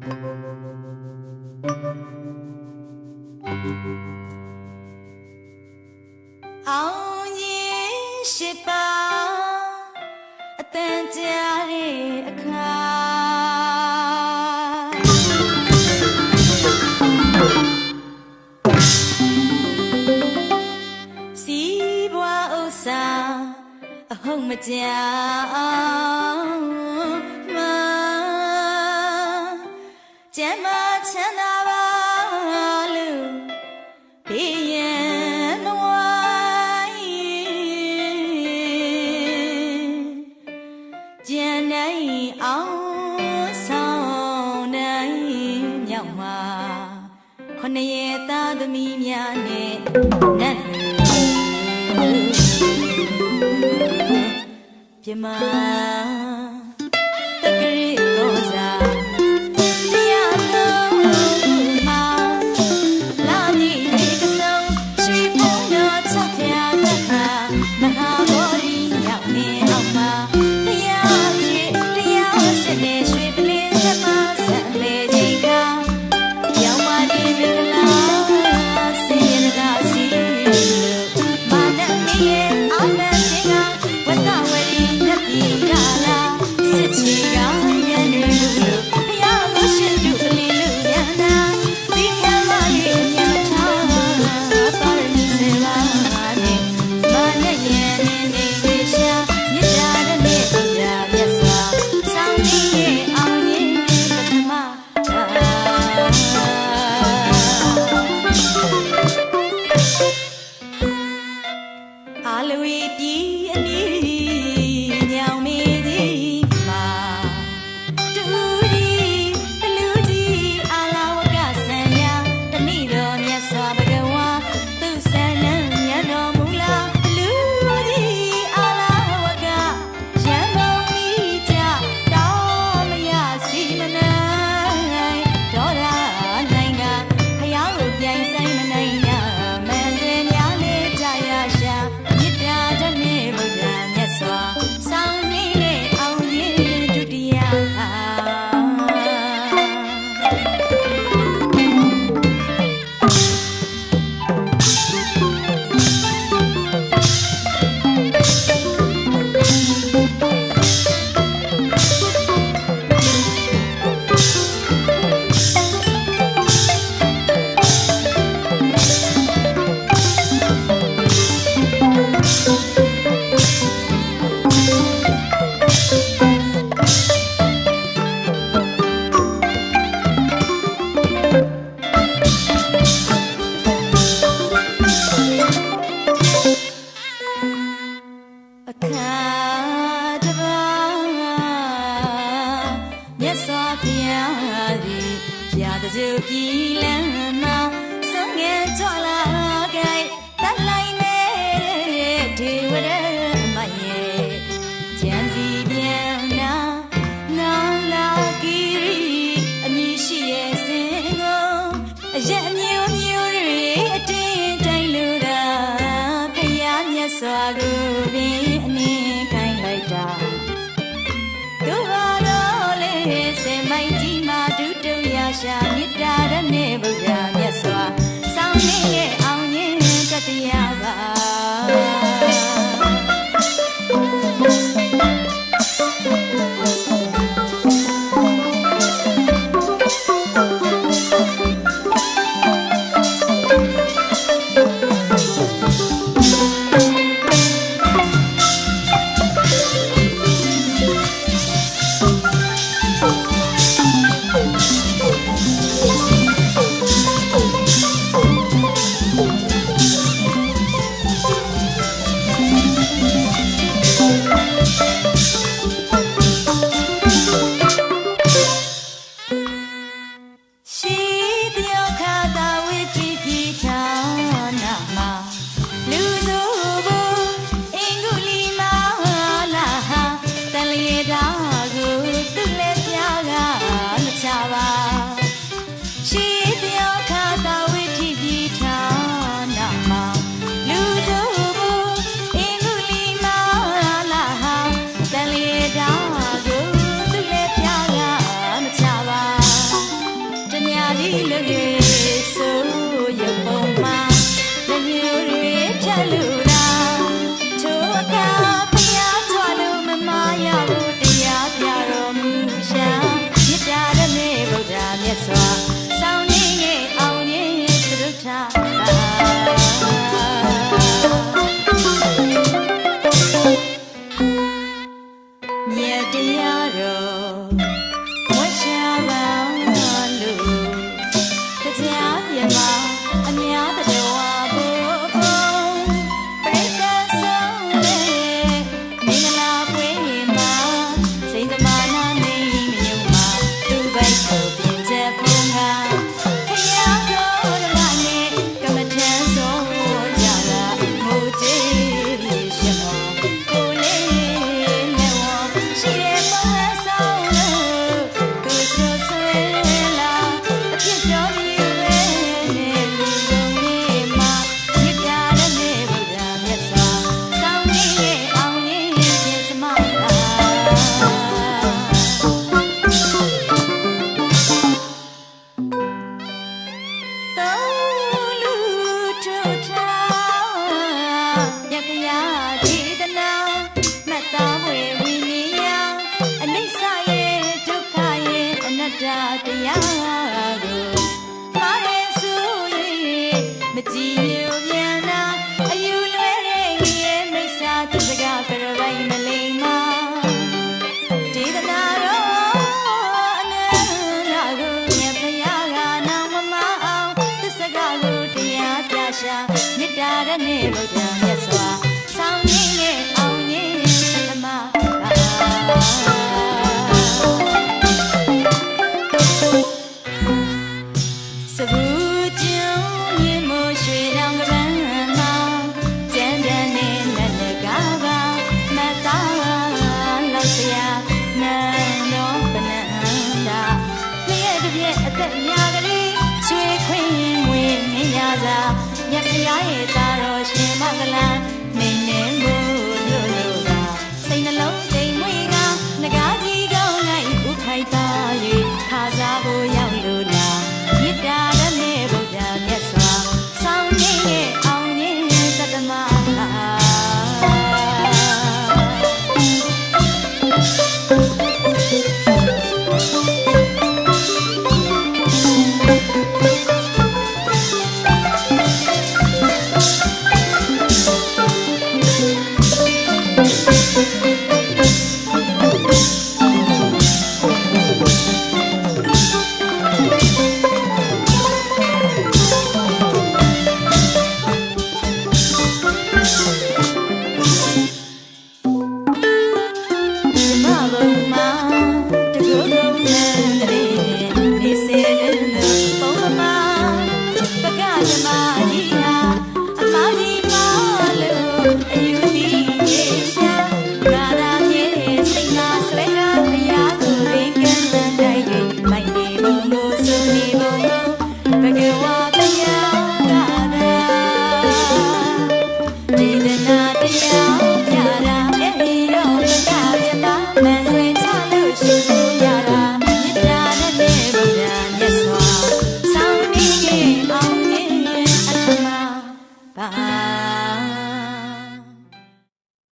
အောင်ရင်ရှိပါအတန်ကြားတဲ့အခါစီးပွားဥစ္စာအဟုတ်မကြောက်မကျမ်းမချမ်းသာပါလို့ဘေးရန်မဝိုင်းကျန်နိုင်အောင်ဆောင်နိုင်မြောက်မှာခொနရဲ့သားသမီးများနဲ့နတ်ပြမတကရီကိုစားတရားတော်မှာလာနေကစုံရွှေဘုံတော်ချက်ပြတဲ့ခါမဟာဘောရီရောက်နေအောင်မှာတရားဖြစ်တရားစစ်နေရွှေပလင်းချက်မဆက်လေချိန်ကရောက်မှဒီမင်္ဂလာစေရနာစီမာနမေရဲ့အာမန်ရှင်ကဝတ္တဝရီမြတ်ပြည်ကလာစစ်ချီကရန်နေလို့ဘုရားကိုရှင်ပြုပလင်းလူရန်နာဒီခံမရဲ့အမြတ်ထားပါရမီစေပါနဲ့မာနရဲ့နေနေရှာမြတ်တာတဲ့နေပြမြတ်စွာစောင်းနေရဲ့အောင်ရင်ပထမအာလူပြည်အနီးညောင်မေကြီးမှာတူဒီဘလူကြီးအာလာဝကဆံရတဏိတော်မြတ်စွာဘဂဝါသူဆန္ဒညံတော်မူလာဘလူကြီးအာလာဝကရံတော်မိကြတော်မရစီမနိုင်ဒေါ်ရာနိုင်ကဖယားကိုပြိုင်ဆိုင်မနိုင်ရမန်တွင်များလေးကြရရှာမြစ်တာတနေဗုဒ္ဓမြတ်စွာဆောင်းနေတဲ့အောင်ရင်ဒုတိယအခါတပါမြတ်စွာဘုရားသည်ပြာတစုပြည်လမ်းမှာဆုံးငယ်ကြွလာခဲ့တတ်လိုက်နေတဲ့ဒေဝရမရဲ့ကျန်စီပြန်နာနာလာကီအမည်ရှိရဲ့စင်ကိုအရက်မျိုးမျိုးတွေအတင်းတိုင်းလူတာဖယားမြတ်စွာကိုပင်အနေခိုင်းလိုက်တာသူဟာတော့လေစေမိုက်ကြီးမှာဒုတုရရှာမြစ်တာရနေဗုဒ္ဓမြတ်စွာဆောင်းနေရဲ့အောင်ရင်တတရားပါမ ကိုမာရဲဆူ၍မကြည့်ညူပြန်နာအယူလွဲတဲ့ငရဲမိစ္ဆာသူစကားပြရပိုင်မလိမ္မာဒေသနာတော်အနန္နာကိုမြတ်ဖယားကနောင်မမအောင်သူစကားကိုတရားပြရှာမေတ္တာရနဲ့ဗုဒ္ဓမြတ်စွာဆောင်းရင်းနဲ့အောင်ရင်းသမားစဘူးကျုံမြေမို့ရွှေတောင်ကပန်းမှာကျန်တဲ့နဲ့နဲ့လကပါမသားလောက်စရာနန်းတော်ပနန္တာလျက်တစ်ပြက်အသက်ညာကလေးချွေခွင်းဝင်မင်းရစာမြတ်ဖျားရဲ့သားတော်ရှင်မကလာမင်းနဲ့